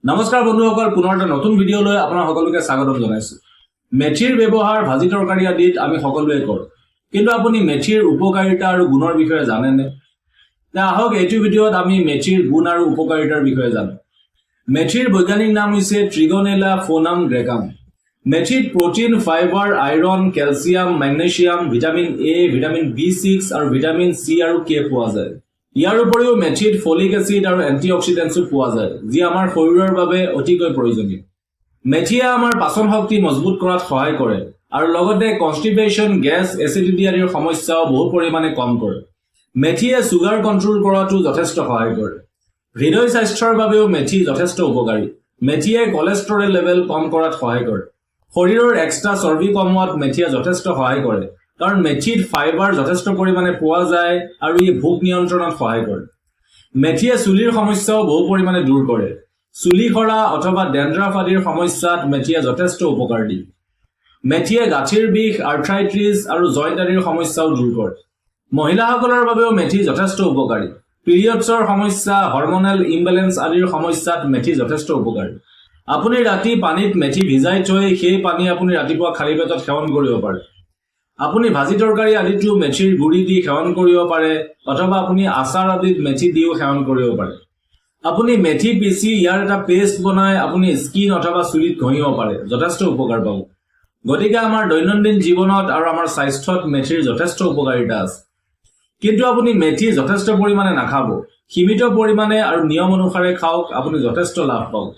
নমস্কাৰ বন্ধুসকল, পুনৰ এটা নতুন ভিডিঅ'লৈ আপোনাক সকলোকে স্বাগতম জনাইছো। মেথিৰ ব্যৱহাৰ ভাজি তৰকাৰী আদিত আমি সকলোৱে কৰোঁ, কিন্তু আপুনি মেথিৰ উপকাৰিতা আৰু গুণৰ বিষয়ে জানেনে? আহক এইটো ভিডিঅ'ত আমি মেথিৰ গুণ আৰু উপকাৰিতাৰ বিষয়ে জানো। মেথিৰ বৈজ্ঞানিক নাম হৈছে ট্ৰিগনেলা ফোনাম গ্ৰেকাম। মেথিত protein, fibre, iron, calcium, magnesium, vitamin A, vitamin B6 আৰু ভিটামিন চি আৰু কে পোৱা যায়। ইয়াৰ উপৰিও মেথিত ফলিক এচিড আৰু এন্টিঅক্সিডেন্টছো পোৱা যায়, যি আমাৰ শৰীৰৰ বাবে অতিকৈ প্ৰয়োজনীয়। মেথিয়ে আমাৰ পাচন শক্তি মজবুত কৰাত সহায় কৰে আৰু লগতে কনষ্টিপেশ্যন, গেছ, এচিডিটি আদিৰ সমস্যাও বহু পৰিমাণে কম কৰে। মেথিয়ে চুগাৰ কণ্ট্ৰল কৰাটো যথেষ্ট সহায় কৰে। হৃদয় স্বাস্থ্যৰ বাবেও মেথি যথেষ্ট উপকাৰী। মেথিয়ে কলেষ্ট্ৰৰেল লেভেল কম কৰাত সহায় কৰে। শৰীৰৰ এক্সট্ৰা চৰ্বি কমোৱাত মেথিয়ে যথেষ্ট সহায় কৰে, কাৰণ মেথিত ফাইবাৰ যথেষ্ট পৰিমাণে পোৱা যায় আৰু ই ভোক নিয়ন্ত্ৰণত সহায় কৰে। মেথিয়ে চুলিৰ সমস্যাও বহু পৰিমাণে দূৰ কৰে। চুলি সৰা অথবা ডেণ্ড্ৰাফ আদিৰ সমস্যাত মেথিয়ে যথেষ্ট উপকাৰ দিয়ে। মেথিয়ে গাঁঠিৰ বিষ, আৰ্থ্ৰাইটিছ আৰু জইণ্ট আদিৰ সমস্যাও দূৰ কৰে। মহিলাসকলৰ বাবেও মেথি যথেষ্ট উপকাৰী। পিৰিয়ডছৰ সমস্যা, হৰমনেল ইমবেলেঞ্চ আদিৰ সমস্যাত মেথি যথেষ্ট উপকাৰী। আপুনি ৰাতি পানীত মেথি ভিজাই থৈ সেই পানী আপুনি ৰাতিপুৱা খালী পেটত সেৱন কৰিব পাৰে। আপুনি ভাজি তৰকাৰী আদিতো মেথিৰ গুড়ি দি সেৱন কৰিব পাৰে, অথবা আপুনি আচাৰ আদিত মেথি দিও সেৱন কৰিব পাৰে। আপুনি মেথি পিচি ইয়াৰ এটা পেষ্ট বনাই আপুনি স্কিন অথবা চুলিত ঘঁহিব পাৰে, যথেষ্ট উপকাৰ পাব। গতিকে আমাৰ দৈনন্দিন জীৱনত আৰু আমাৰ স্বাস্থ্যত মেথিৰ যথেষ্ট উপকাৰিতা আছে। কিন্তু আপুনি মেথি যথেষ্ট পৰিমাণে নাখাব। সীমিত পৰিমাণে আৰু নিয়ম অনুসাৰে খাওক, আপুনি যথেষ্ট লাভ পাব।